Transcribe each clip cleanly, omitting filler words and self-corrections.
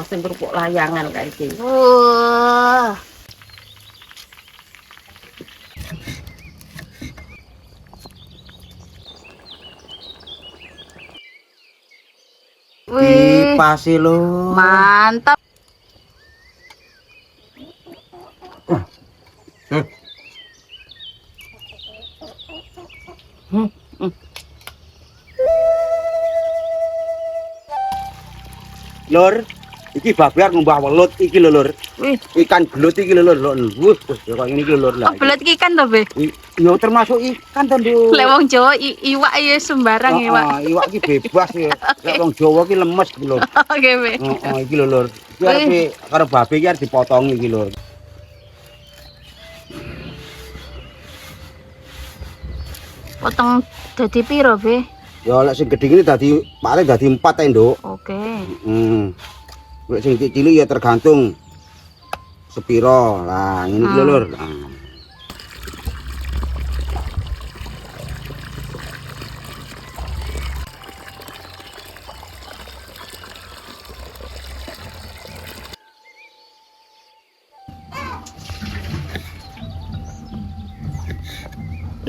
sing kerupuk layangan kayak iki. Wah. Wih, Dipasi lho. mantap. Lur, iki babar ngumbah welut iki lho, Lur. Wih, Ikan belut iki lho, Lur. Wuh, ya kok ngene iki lho, Lur lah. belet iki ikan to, Be? Ya termasuk ikan to, Nduk. Lek wong Jawa iwak ya sembarang iwak. Iwak iki bebas ya. Lek wong Jawa iki lemes iki lho. Oke, Be. Heeh, iki lho, Lur. Iki arepe karo babe iki arep dipotong iki lho. Potong dadi piro, Be? Ya lek sing gedhe iki dadi paling dadi 4 ae, Nduk. Oke. Lek sing cilik ya tergantung sepiro. Lah, ngene iki lho, Lur. Nah.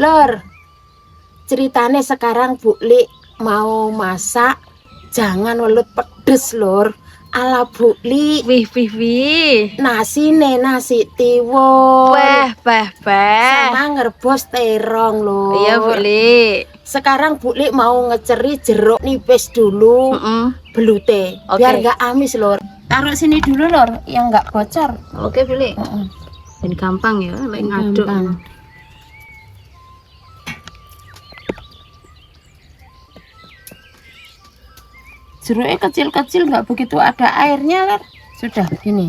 Lur, ceritane sekarang Bu Li mau masak jangan welut pedes, Lur. Ala Bu Li, Wih. nasi tiwul. Beh. Sama ngerebus terong, Lur. Iya, Bu Li. Sekarang Bu Li mau ngeceri jeruk nipis dulu belute, Oke. biar nggak amis, Lur. Taruh sini dulu, Lur, yang nggak bocor. Oke, Bu Li. Dan gampang ya, lek ngaduk. Gampang. Jeruknya kecil-kecil, nggak begitu ada airnya, Lur. Sudah begini.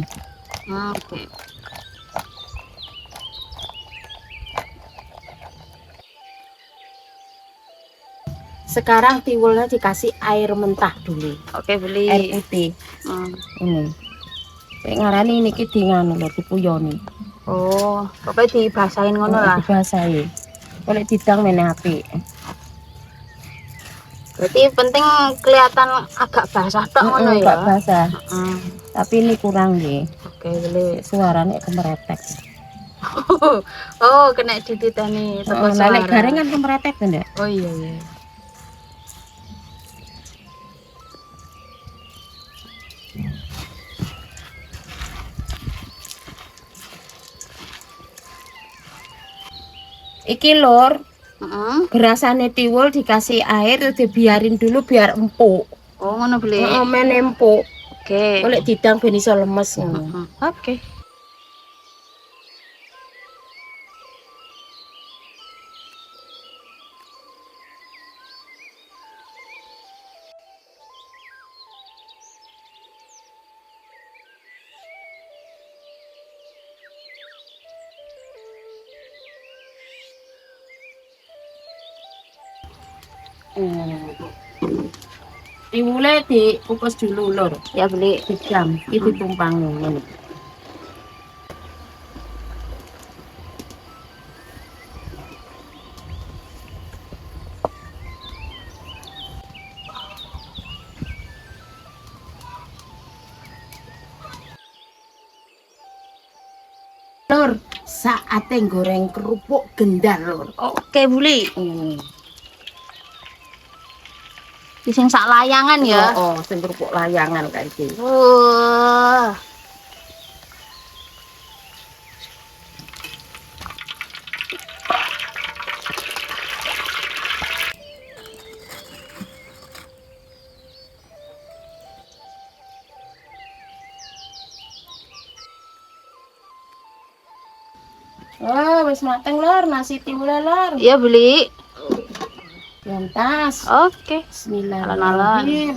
Oke. Sekarang tiwulnya dikasih air mentah dulu, Oke, Bu Li. air putih. Ini kayak ngarani ini kita nganu lho, dipuyoni. Oh, pokoknya dibasahin ngono lah. Dibasahi. Oleh didang meneh apik. Berarti penting kelihatan agak basah tok ngono ya. Enggak basah. Heeh. Tapi ini kurang nggih. Oke, Bu Li. Suaranya kemeretek. Oh, kena dititani teko Lah nek suara. garing kan kemeretek to, Nduk. Oh iya. Iki Lur, Heeh. gerasane tiwul dikasih air terus dibiarin dulu biar empuk. Oh, ngono Bu Li. Heeh, men empuk. Oke. Oleh didang ben iso lemes ngono. Oke. Tiwule dikukus dulu, Lur. Ya Bu Li. Dijam, iki ditumpang ngono. Lur, saatnya goreng kerupuk gendar, Lur. Oke, Bu Li. Di sing sak layangan ya. Oh, sing kerupuk layangan kayak iki. Wah. Oh, wis mateng, Lur, nasi tiwule, Lur. Iya Bu Li. Lantas. Oke. Bismillahirrahmanirrahim.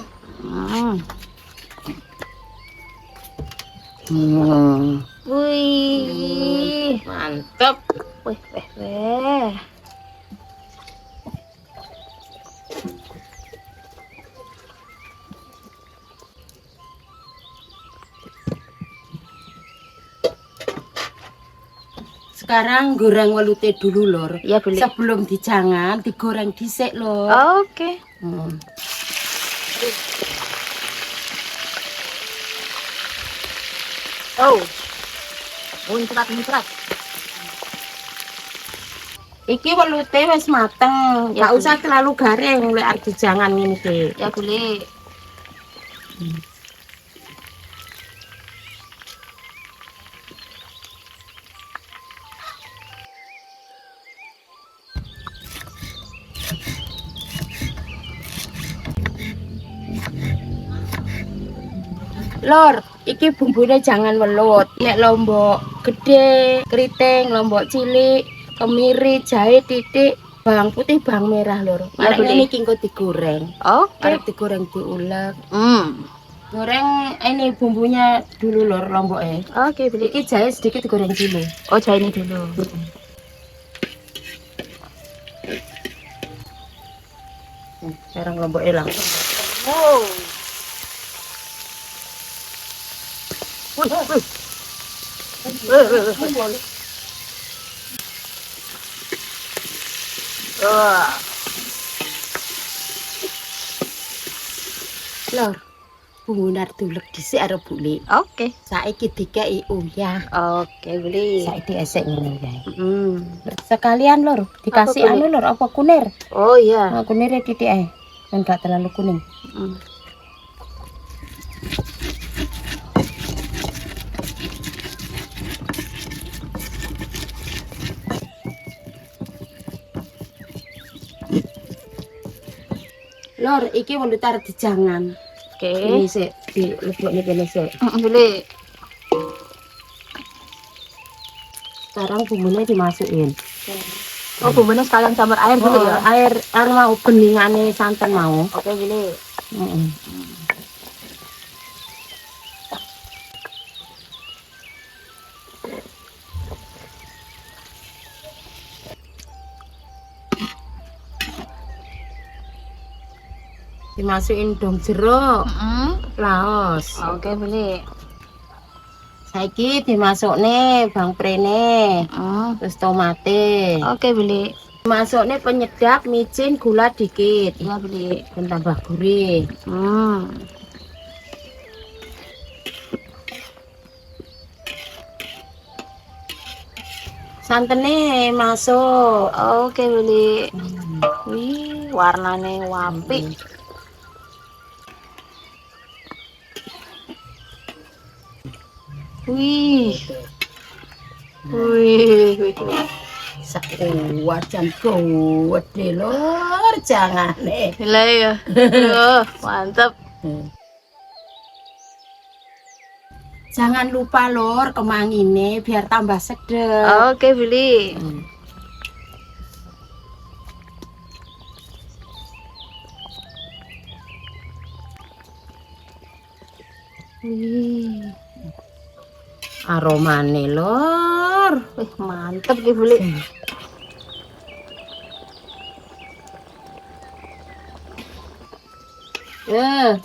Wih. Mantep. Weh. Sekarang goreng welute dulu, Lur. Iya Bu Li. Sebelum dijangan, digoreng dhisik, Lur. Oke. Oh. Muncrat. Iki welute wis mateng, Ya, gak usah terlalu garing lek arep dijangan ngene iki. Ya boleh. Lor, iki bumbune jangan welut. Nek lombok gede, keriting, lombok cilik, kemiri, jahe, titik, bawang putih, bawang merah, Lor. Ya, Arek boleh. ngene iki engko digoreng. Oke. Arep digoreng diulek. Hmm. Goreng ini bumbunya dulu, Lor, lomboknya. Oke, boleh. Iki jahe sedikit digoreng dulu. Oh, jahe ini dulu. Sekarang lomboknya langsung. Wow. Lor, bumbu nar dulek dhisik arep buli. Oke. Saiki dikeki uyah. Oke, boleh. Saiki esek ngene ya. Hmm. Sekalian, Lor, dikasih Apa, anu, Lor, apa kunir? Oh iya. Nah, kunirnya titik ae. Kan gak terlalu kuning. Hmm. Lor, iki welut arep dijangan. Oke. Ini sik dilebokne kene sik. Boleh. Sekarang bumbunya dimasukin. Oh, bumbunya sekalian campur air dulu ya. Air mau beningane santan mau. Oke, boleh. Heeh. Dimasukin dong jeruk, laos. Oke, boleh. Saiki dimasukne bawang prene, terus tomate. Oke, boleh. Masukne penyedap, micin, gula dikit. Ya, boleh. Dan tambah gurih. Santene masuk. Oke, boleh. Wih, warnanya wapi. Wih. Wih. Sakuat jan kuat deh, Lor, jangane. Lah ya. Oh, mantap. Jangan lupa, Lor, kemangine biar tambah sedap. Oke, boleh. Wih. Aromane, Lor. Wih, mantap ki boleh.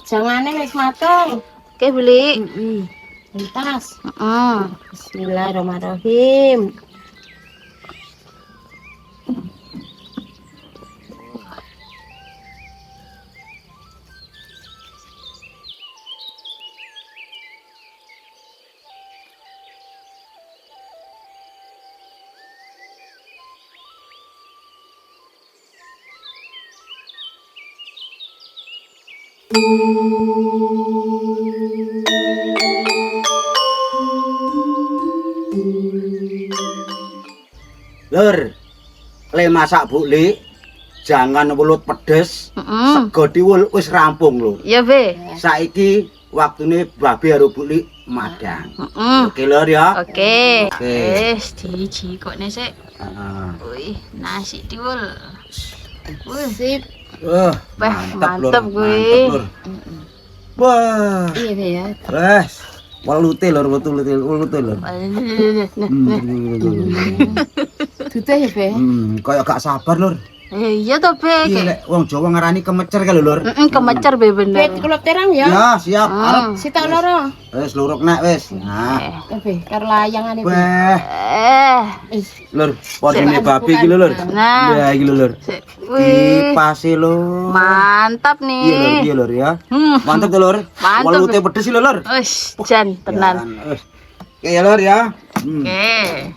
Jangane wis mateng. Oke, boleh. Entas. Bismillahirrahmanirrahim. Lur, le masak buli, jangan welut pedes, sego diwul wis rampung lur. Ya, Be. Saiki waktune babi karo buli madang. Oke lur ya. Oke. Oke. Wis dijikokne sik. Heeh. Wih, nasi tiwul. Wih, Sip. Wah, Wah, Lur. mantap gue. Mantap, Lur. Wah, Iya, Be ya. wes. Welute lur, welute lur. Duta ya, Be. Kayak gak sabar lur. Iya toh, Be. Iya lek wong Jawa ngarani kemecer kali lur. Kemecer Be Be, bener. kulop terang ya. Ya, siap. Arep. Sitok loro. Wes luruk nek wis. Nah, Be, karo layangane, Be. weh. Eh, Lur, podine babi iki lho lur. Nah. Ya iki lho lur. sik. Wih, Dipase lur. mantap Iya nih. lur ya. Hmm. Mantap tuh lur. Mantap, Welute pedes iki lho lur. Wis, jan tenan. Wes. Oke ya Lur ya. Oke.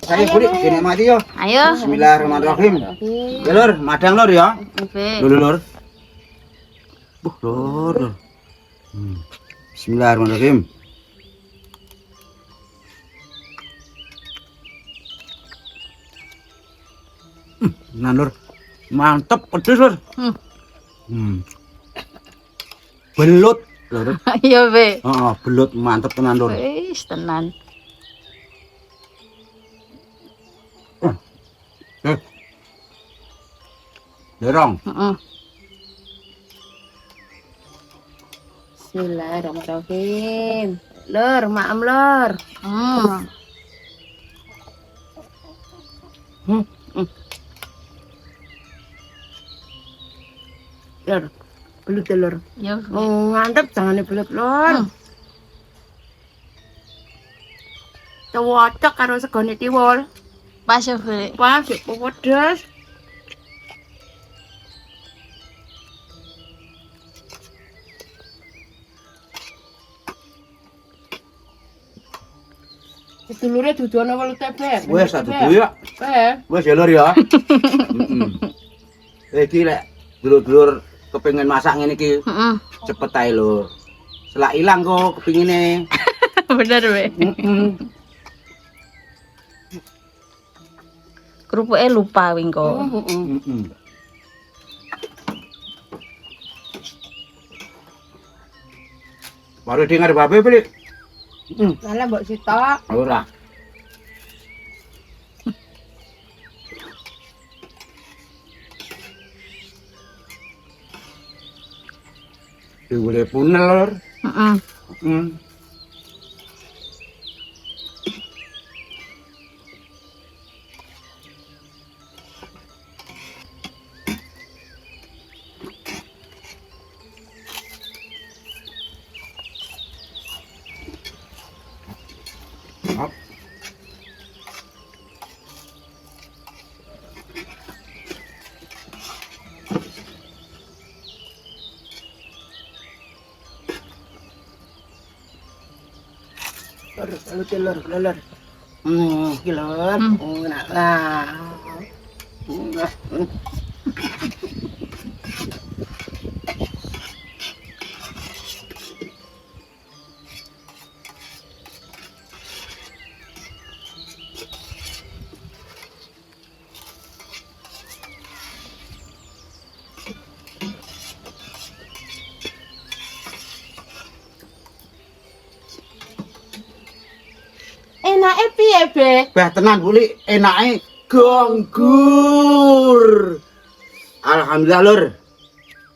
Saya Buli dinikmati yo. Ayo. Bismillahirrahmanirrahim. Oke. Ya Lur, madang Lur ya. Oke. Lur. Lur. Bismillahirrahmanirrahim. Nah Lur, mantep pedes Lur. Belut Lur. Iya, Be. Belut mantep tenan Lur. Wis tenan. Dorong. Heeh. Bismillahirrahmanirrahim. Lur, maem Lur. Lur, belut ya, Lur. Ya. Mantep jangane belut Lur. Cocok karo segone tiwul. Pas ya, Be. Pas yo pedes. Sedulure dudu ana welut tebek. Wes tak dudu ya. Wes ya Lur ya. Iki lek dulur-dulur kepengin masak ngene iki Heeh. cepet ae Lur. Selak ilang kok kepingine. Bener, Be. Kerupuke lupa wingko. Baru dengar babe beli. Lala mbok sitok. Ora. Boleh punel Lur. Heeh. Lur. Iki Lur. Enak lah. Enake piye, Be? Bah tenan Buli, enake ganggur. Alhamdulillah Lur.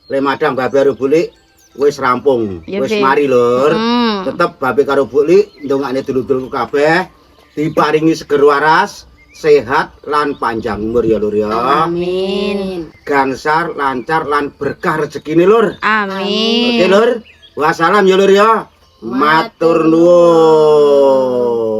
Le madang babe karo Buli wis rampung. Ya, Wis Be. mari Lur. Hmm. Tetep babe karo Buli ndongakne dulur-dulurku kabeh diparingi seger waras, sehat lan panjang umur ya Lur ya. Amin. Gangsar, lancar lan berkah rezekine Lur. Amin. Oke Lur. Wassalam ya Lur ya. Matur nuwun.